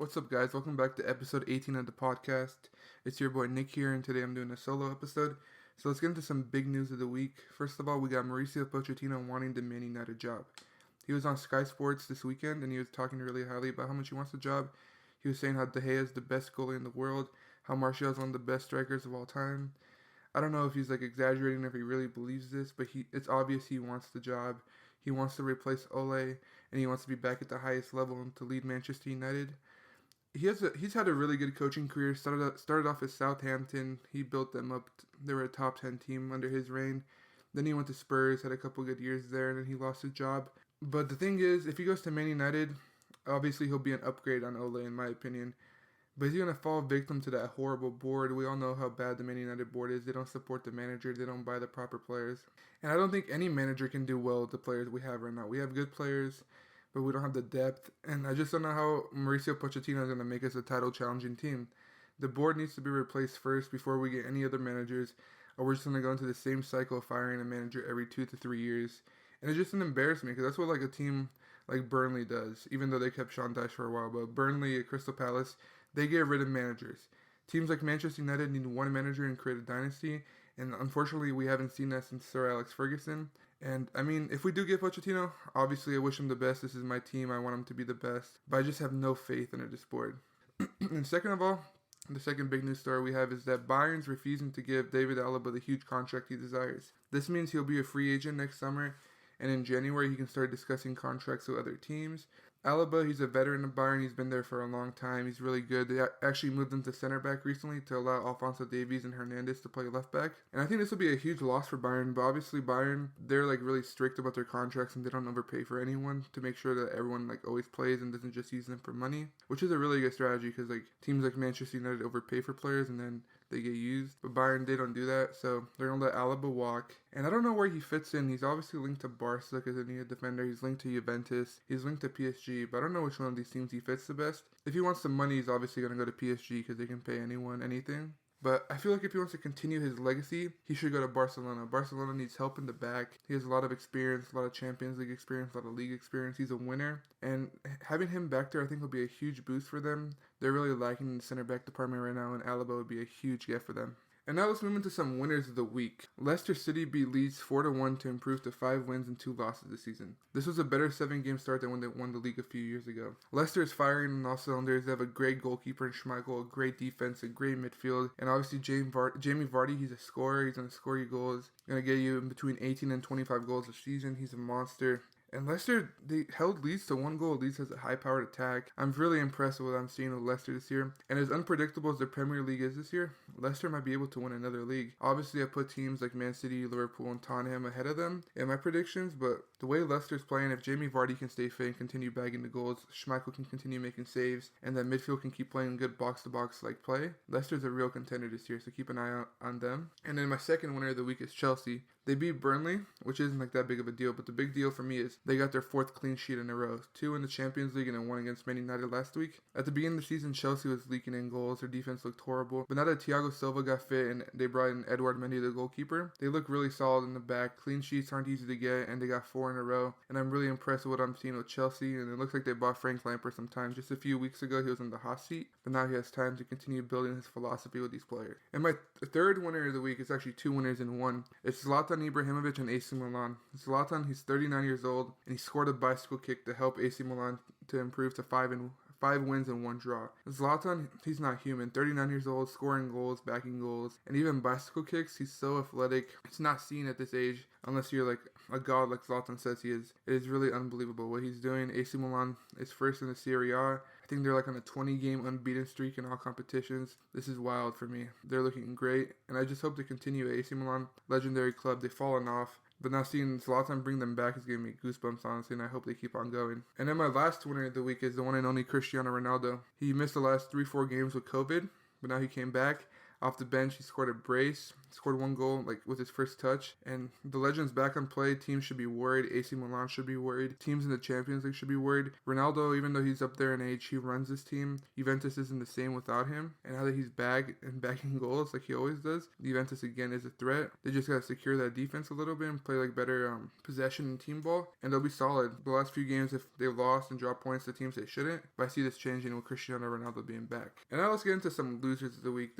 What's up, guys? Welcome back to episode 18 of the podcast. It's your boy Nick here, and today I'm doing a solo episode. So let's get into some big news of the week. First of all, we got Mauricio Pochettino wanting the Man United job. He was on Sky Sports this weekend, and he was talking really highly about how much he wants the job. He was saying how De Gea is the best goalie in the world, how Martial is one of the best strikers of all time. I don't know if he's exaggerating, if he really believes this, but it's obvious he wants the job. He wants to replace Ole, and he wants to be back at the highest level and to lead Manchester United. He's had a really good coaching career. Started off at Southampton. He built them up. They were a top 10 team under his reign. Then he went to Spurs, had a couple good years there, and then he lost his job. But the thing is, if he goes to Man United, obviously he'll be an upgrade on Ole, in my opinion. But is he going to fall victim to that horrible board? We all know how bad the Man United board is. They don't support the manager. They don't buy the proper players. And I don't think any manager can do well with the players we have right now. We have good players, but we don't have the depth. And I just don't know how Mauricio Pochettino is going to make us a title-challenging team. The board needs to be replaced first before we get any other managers, or we're just going to go into the same cycle of firing a manager every 2 to 3 years. And it's just an embarrassment because that's what a team like Burnley does, even though they kept Sean Dyche for a while. But Burnley at Crystal Palace, they get rid of managers. Teams like Manchester United need one manager and create a dynasty, and unfortunately we haven't seen that since Sir Alex Ferguson. And I mean, if we do get Pochettino, obviously I wish him the best. This is my team. I want him to be the best. But I just have no faith in this board. And second of all, the second big news story we have is that Bayern's refusing to give David Alaba the huge contract he desires. This means he'll be a free agent next summer, and in January he can start discussing contracts with other teams. Alaba, he's a veteran of Bayern. He's been there for a long time. He's really good. They actually moved him to center back recently to allow Alphonso Davies and Hernandez to play left back. And I think this will be a huge loss for Bayern. But obviously Bayern, they're really strict about their contracts and they don't overpay for anyone to make sure that everyone always plays and doesn't just use them for money, which is a really good strategy because teams like Manchester United overpay for players and then they get used. But Bayern, they don't do that, so they're going to let Alaba walk. And I don't know where he fits in. He's obviously linked to Barca because they need a defender. He's linked to Juventus. He's linked to PSG, but I don't know which one of these teams he fits the best. If he wants some money, he's obviously going to go to PSG because they can pay anyone anything. But I feel like if he wants to continue his legacy, he should go to Barcelona. Barcelona needs help in the back. He has a lot of experience, a lot of Champions League experience, a lot of league experience. He's a winner. And having him back there, I think, will be a huge boost for them. They're really lacking in the center back department right now, and Alaba would be a huge get for them. And now let's move into some winners of the week. Leicester City beat Leeds 4-1 to improve to 5 wins and 2 losses this season. This was a better 7-game start than when they won the league a few years ago. Leicester is firing on all cylinders. They have a great goalkeeper in Schmeichel, a great defense, a great midfield, and obviously Jamie Vardy, he's a scorer. He's going to score you goals. Going to get you in between 18 and 25 goals a season. He's a monster. And Leicester, they held Leeds to 1 goal. Leeds has a high-powered attack. I'm really impressed with what I'm seeing with Leicester this year. And as unpredictable as the Premier League is this year, Leicester might be able to win another league. Obviously, I put teams like Man City, Liverpool, and Tottenham ahead of them in my predictions, but the way Leicester's playing, if Jamie Vardy can stay fit and continue bagging the goals, Schmeichel can continue making saves, and that midfield can keep playing good box-to-box play, Leicester's a real contender this year, so keep an eye out on them. And then my second winner of the week is Chelsea. They beat Burnley, which isn't that big of a deal, but the big deal for me is they got their 4th clean sheet in a row. 2 in the Champions League and then 1 against Man United last week. At the beginning of the season, Chelsea was leaking in goals. Their defense looked horrible. But now that Thiago Silva got fit and they brought in Edouard Mendy, the goalkeeper, they look really solid in the back. Clean sheets aren't easy to get, and they got 4 in a row. And I'm really impressed with what I'm seeing with Chelsea. And it looks like they bought Frank Lampard some time. Just a few weeks ago, he was in the hot seat. But now he has time to continue building his philosophy with these players. And my third winner of the week is actually 2 winners in one. It's Zlatan Ibrahimovic and AC Milan. Zlatan, he's 39 years old, and he scored a bicycle kick to help AC Milan to improve to 5 wins and 1 draw. Zlatan, he's not human. 39 years old, scoring goals, backing goals, and even bicycle kicks. He's so athletic. It's not seen at this age unless you're a god like Zlatan says he is. It is really unbelievable what he's doing. AC Milan is first in the Serie A. I think they're on a 20-game unbeaten streak in all competitions. This is wild for me. They're looking great, and I just hope to continue. AC Milan, legendary club. They've fallen off. But now seeing Zlatan bring them back is giving me goosebumps, honestly, and I hope they keep on going. And then my last winner of the week is the one and only Cristiano Ronaldo. He missed the last 3-4 games with COVID, but now he came back. Off the bench, he scored a brace. scored 1 goal like with his first touch. And the legend's back on play. Teams should be worried. AC Milan should be worried. Teams in the Champions League should be worried. Ronaldo, even though he's up there in age, he runs this team. Juventus isn't the same without him. And now that he's back and bagging goals like he always does, Juventus again is a threat. They just gotta secure that defense a little bit and play like better possession and team ball, and they'll be solid. The last few games, if they've lost and dropped points to teams they shouldn't, but I see this changing with Cristiano Ronaldo being back. And now let's get into some losers of the week.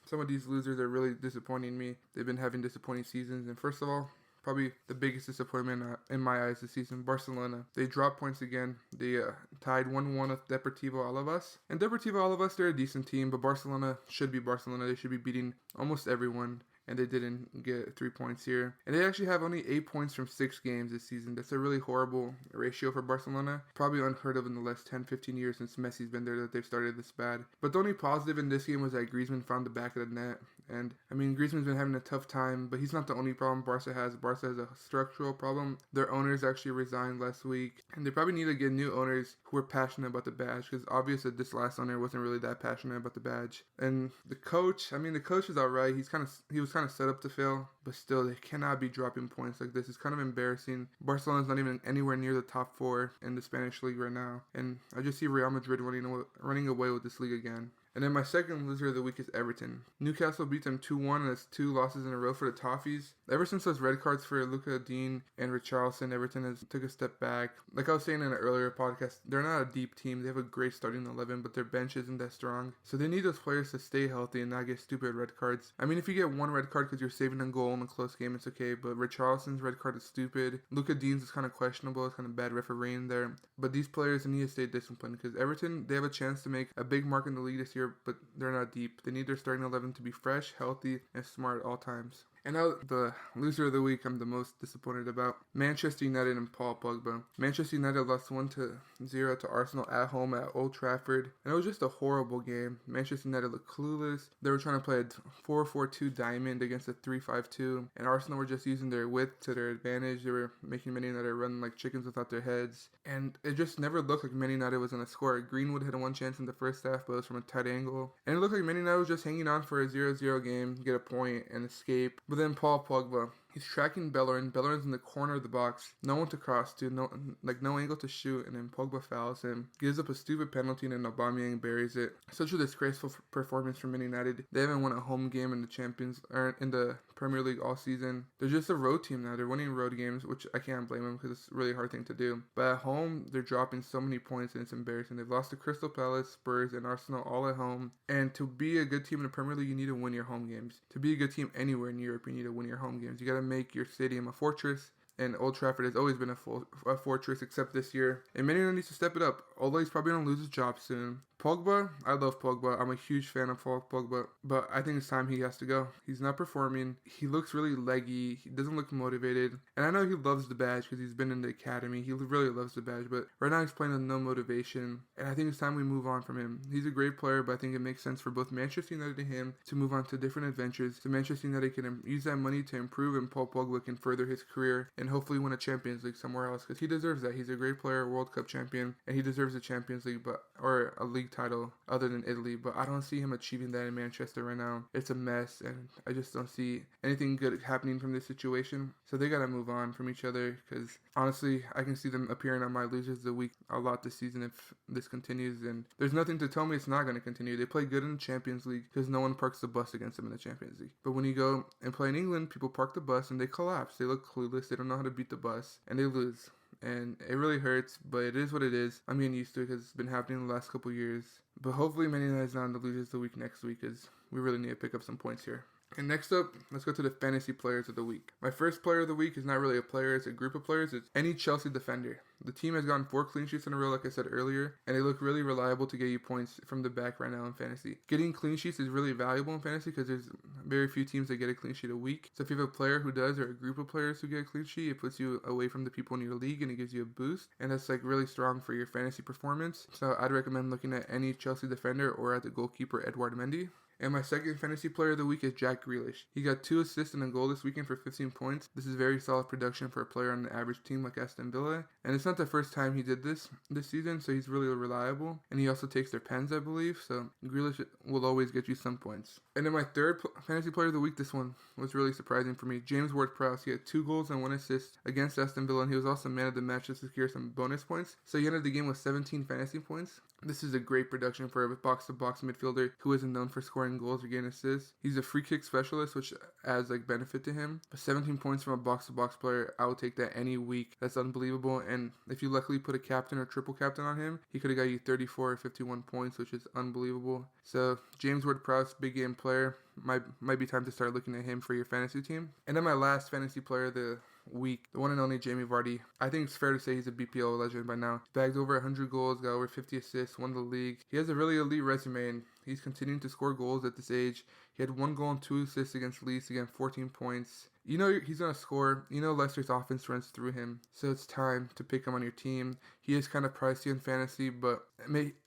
Some of these losers are really disappointing me. They've been having disappointing seasons, and first of all, probably the biggest disappointment in my eyes this season, Barcelona. They dropped points again. They tied 1-1 with Deportivo Alavés. And Deportivo Alavés, they're a decent team, but Barcelona should be Barcelona. They should be beating almost everyone, and they didn't get 3 points here. And they actually have only 8 points from 6 games this season. That's a really horrible ratio for Barcelona. Probably unheard of in the last 10-15 years since Messi's been there that they've started this bad. But the only positive in this game was that Griezmann found the back of the net. And, I mean, Griezmann's been having a tough time, but he's not the only problem Barca has. Barca has a structural problem. Their owners actually resigned last week, and they probably need to get new owners who are passionate about the badge, because obviously this last owner wasn't really that passionate about the badge. And the coach is alright. He was kind of set up to fail, but still, they cannot be dropping points like this. It's kind of embarrassing. Barcelona's not even anywhere near the top 4 in the Spanish league right now, and I just see Real Madrid running away with this league again. And then my second loser of the week is Everton. Newcastle beat them 2-1, and that's 2 losses in a row for the Toffees. Ever since those red cards for Luka Dean and Richarlison, Everton has took a step back. Like I was saying in an earlier podcast, they're not a deep team. They have a great starting 11, but their bench isn't that strong. So they need those players to stay healthy and not get stupid red cards. I mean, if you get 1 red card because you're saving a goal in a close game, it's okay, but Richarlison's red card is stupid. Luka Dean's is kind of questionable. It's kind of bad refereeing there. But these players need to stay disciplined, because Everton, they have a chance to make a big mark in the league this year, but they're not deep. They need their starting 11 to be fresh, healthy, and smart at all times. And now the loser of the week I'm the most disappointed about, Manchester United and Paul Pogba. Manchester United lost 1-0 to Arsenal at home at Old Trafford, and it was just a horrible game. Manchester United looked clueless. They were trying to play a 4-4-2 diamond against a 3-5-2, and Arsenal were just using their width to their advantage. They were making Man United run like chickens without their heads, and it just never looked like Man United was going to score. Greenwood had 1 chance in the first half, but it was from a tight angle, and it looked like Man United was just hanging on for a 0-0 game, get a point, and escape. But then Paul Pogba, he's tracking Bellerin. Bellerin's in the corner of the box. No one to cross to, no angle to shoot, and then Pogba fouls him. Gives up a stupid penalty, and then Aubameyang buries it. Such a disgraceful performance from Man United. They haven't won a home game in the Premier League all season. They're just a road team now. They're winning road games, which I can't blame them, because it's a really hard thing to do. But at home, they're dropping so many points, and it's embarrassing. They've lost to Crystal Palace, Spurs, and Arsenal all at home. And to be a good team in the Premier League, you need to win your home games. To be a good team anywhere in Europe, you need to win your home games. You got to make your stadium a fortress, and Old Trafford has always been a fortress, except this year. And Man United needs to step it up, although he's probably going to lose his job soon. Pogba, I love Pogba. I'm a huge fan of Pogba, but I think it's time he has to go. He's not performing. He looks really leggy. He doesn't look motivated. And I know he loves the badge because he's been in the academy. He really loves the badge, but right now he's playing with no motivation. And I think it's time we move on from him. He's a great player, but I think it makes sense for both Manchester United and him to move on to different adventures. So Manchester United can use that money to improve, and Paul Pogba can further his career and hopefully win a Champions League somewhere else, because he deserves that. He's a great player, World Cup champion, and he deserves a Champions League or a league title other than Italy, but I don't see him achieving that in Manchester right now. It's a mess, and I just don't see anything good happening from this situation. So they gotta move on from each other, because honestly, I can see them appearing on my losers of the week a lot this season if this continues, and there's nothing to tell me it's not going to continue. They play good in the Champions League because no one parks the bus against them in the Champions League. But when you go and play in England, people park the bus and they collapse. They look clueless. They don't know how to beat the bus, and they lose. And it really hurts, but it is what it is. I'm getting used to it because it's been happening the last couple years. But hopefully Man United is not on the losers of the week next week, because we really need to pick up some points here. And next up, let's go to the fantasy players of the week. My first player of the week is not really a player, it's a group of players. It's any Chelsea defender. The team has gotten 4 clean sheets in a row, like I said earlier, and they look really reliable to get you points from the back right now in fantasy. Getting clean sheets is really valuable in fantasy because there's very few teams that get a clean sheet a week. So if you have a player who does, or a group of players who get a clean sheet, it puts you away from the people in your league and it gives you a boost, and that's like really strong for your fantasy performance. So I'd recommend looking at any Chelsea defender or at the goalkeeper Edouard Mendy. And my second fantasy player of the week is Jack Grealish. He got 2 assists and a goal this weekend for 15 points. This is very solid production for a player on an average team like Aston Villa. And it's not the first time he did this season, so he's really reliable. And he also takes their pens, I believe. So Grealish will always get you some points. And then my third fantasy player of the week, this one was really surprising for me. James Ward-Prowse. He had 2 goals and 1 assist against Aston Villa, and he was also man of the match to secure some bonus points. So he ended the game with 17 fantasy points. This is a great production for a box-to-box midfielder who isn't known for scoring goals or getting assists. He's a free kick specialist, which adds benefit to him. But 17 points from a box-to-box player, I would take that any week. That's unbelievable. And if you luckily put a captain or triple captain on him, he could have got you 34 or 51 points, which is unbelievable. So James Ward-Prowse, big game player. Might be time to start looking at him for your fantasy team. And then my last fantasy player of the week, the one and only Jamie Vardy. I think it's fair to say he's a BPL legend by now. He's bagged over 100 goals, got over 50 assists, won the league. He has a really elite resume, and he's continuing to score goals at this age. He had 1 goal and 2 assists against Leeds, again 14 points. You know he's going to score. You know Leicester's offense runs through him, so it's time to pick him on your team. He is kind of pricey in fantasy, but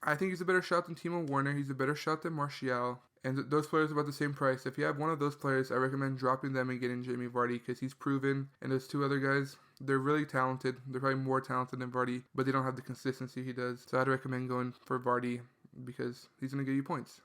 I think he's a better shot than Timo Werner. He's a better shot than Martial. And those players are about the same price. If you have one of those players, I recommend dropping them and getting Jamie Vardy because he's proven. And those 2 other guys, they're really talented. They're probably more talented than Vardy, but they don't have the consistency he does. So I'd recommend going for Vardy because he's going to get you points.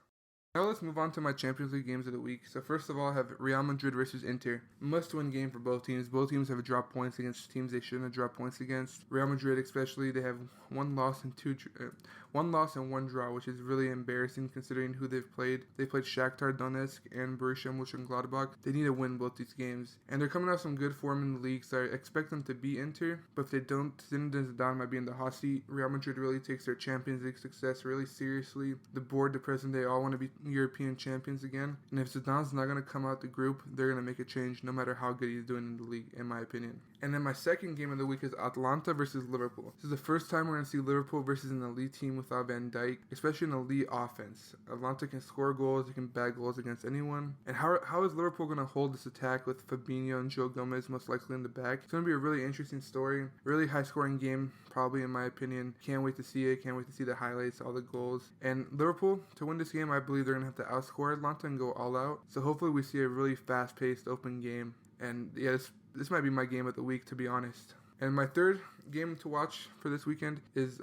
Now let's move on to my Champions League games of the week. So first of all, I have Real Madrid versus Inter. Must-win game for both teams. Both teams have dropped points against teams they shouldn't have dropped points against. Real Madrid especially, they have 1 loss and 1 draw, which is really embarrassing considering who they've played. They played Shakhtar Donetsk and Borussia Mönchengladbach. They need to win both these games. And they're coming off some good form in the league, so I expect them to beat Inter. But if they don't, Zinedine Zidane might be in the hot seat. Real Madrid really takes their Champions League success really seriously. The board, the president, they all want to be European champions again. And if Zidane's not going to come out the group, they're going to make a change no matter how good he's doing in the league, in my opinion. And then my second game of the week is Atalanta versus Liverpool. This is the first time we're going to see Liverpool versus an elite team without Van Dijk, especially an elite offense. Atalanta can score goals, they can bag goals against anyone. And how is Liverpool going to hold this attack with Fabinho and Joe Gomez most likely in the back? It's going to be a really interesting story. Really high-scoring game, probably in my opinion. Can't wait to see it. Can't wait to see the highlights, all the goals. And Liverpool, to win this game, I believe they're going to have to outscore Atalanta and go all out. So hopefully we see a really fast-paced, open game. And yeah, this might be my game of the week, to be honest. And my third game to watch for this weekend is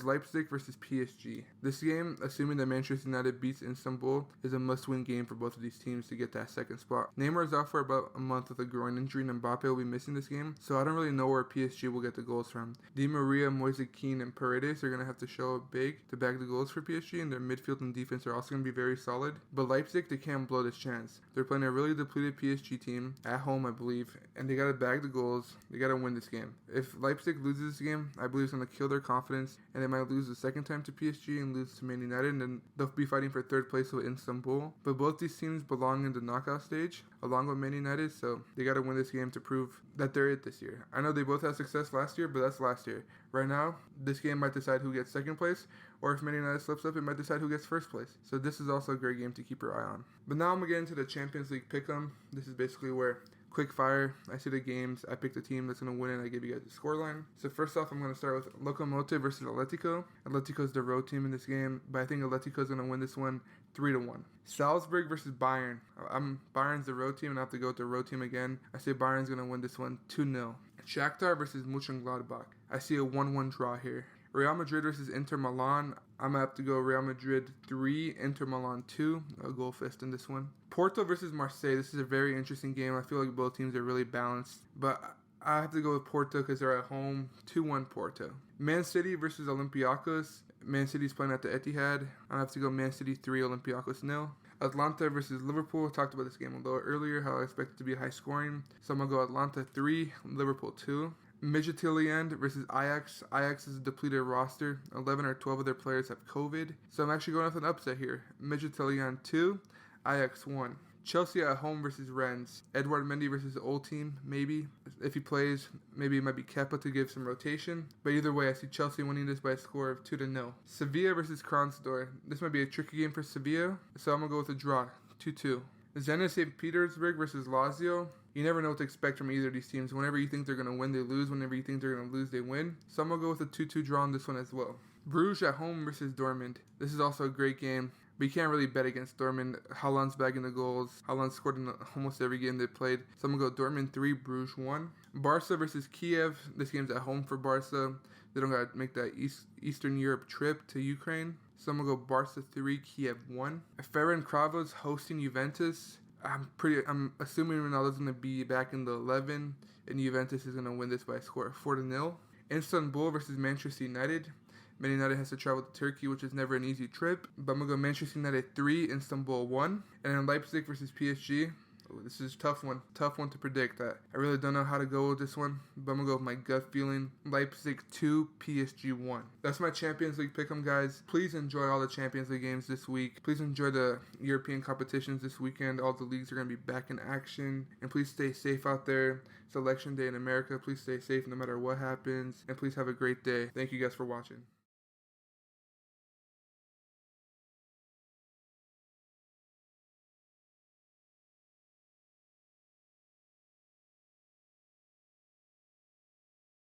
Leipzig versus PSG. This game, assuming that Manchester United beats Istanbul, is a must-win game for both of these teams to get that second spot. Neymar is out for about a month with a groin injury, and Mbappe will be missing this game, so I don't really know where PSG will get the goals from. Di Maria, Moise Kean, and Paredes are going to have to show up big to bag the goals for PSG, and their midfield and defense are also going to be very solid. But Leipzig, they can't blow this chance. They're playing a really depleted PSG team at home, I believe, and they got to bag the goals. They got to win this game. If Leipzig loses this game, I believe it's going to kill their confidence, and they might lose the second time to PSG and lose to Man United, and then they'll be fighting for third place with Istanbul. But both these teams belong in the knockout stage, along with Man United, so they got to win this game to prove that they're it this year. I know they both had success last year, but that's last year. Right now, this game might decide who gets second place, or if Man United slips up, it might decide who gets first place. So this is also a great game to keep your eye on. But now I'm going to get into the Champions League pick'em. This is basically where quick fire. I see the games. I pick the team that's going to win, and I give you guys the scoreline. So first off, I'm going to start with Lokomotiv versus Atletico. Atletico is the road team in this game, but I think Atletico is going to win this one 3-1. Salzburg versus Bayern. Bayern's the road team, and I have to go with the road team again. I say Bayern's going to win this one 2-0. Shakhtar versus Mönchengladbach. I see a 1-1 draw here. Real Madrid versus Inter Milan. I'm going to have to go Real Madrid 3, Inter Milan 2. A goal fest in this one. Porto versus Marseille. This is a very interesting game. I feel like both teams are really balanced. But I have to go with Porto because they're at home. 2-1 Porto. Man City versus Olympiacos. Man City's playing at the Etihad. I have to go Man City 3, Olympiacos 0. Atlanta versus Liverpool. Talked about this game a little earlier, how I expect it to be high scoring. So I'm going to go Atlanta 3, Liverpool 2. Midtjylland versus Ajax. Ajax is a depleted roster. 11 or 12 of their players have COVID. So I'm actually going with an upset here. Midtjylland 2, Ajax 1. Chelsea at home versus Rennes. Edouard Mendy versus the old team, maybe. If he plays, maybe it might be Kepa to give some rotation. But either way, I see Chelsea winning this by a score of 2-0. Sevilla versus Krasnodar. This might be a tricky game for Sevilla, so I'm going to go with a draw, 2-2. Zenit St. Petersburg versus Lazio. You never know what to expect from either of these teams. Whenever you think they're going to win, they lose. Whenever you think they're going to lose, they win. So I'm going to go with a 2-2 draw on this one as well. Bruges at home versus Dortmund. This is also a great game. But you can't really bet against Dortmund. Haaland's bagging the goals. Haaland scored in almost every game they played. So I'm going to go Dortmund 3, Bruges 1. Barca versus Kiev. This game's at home for Barca. They don't got to make that Eastern Europe trip to Ukraine. So I'm going to go Barca 3, Kiev 1. Ferencváros hosting Juventus. I'm assuming Ronaldo's going to be back in the 11, and Juventus is going to win this by a score of 4-0. Istanbul versus Manchester United. Man United has to travel to Turkey, which is never an easy trip. But I'm going to go Manchester United 3, Istanbul 1. And then Leipzig versus PSG. This is a tough one. Tough one to predict. I really don't know how to go with this one, but I'm going to go with my gut feeling. Leipzig 2, PSG 1. That's my Champions League pick'em, guys. Please enjoy all the Champions League games this week. Please enjoy the European competitions this weekend. All the leagues are going to be back in action. And please stay safe out there. It's election day in America. Please stay safe no matter what happens. And please have a great day. Thank you guys for watching.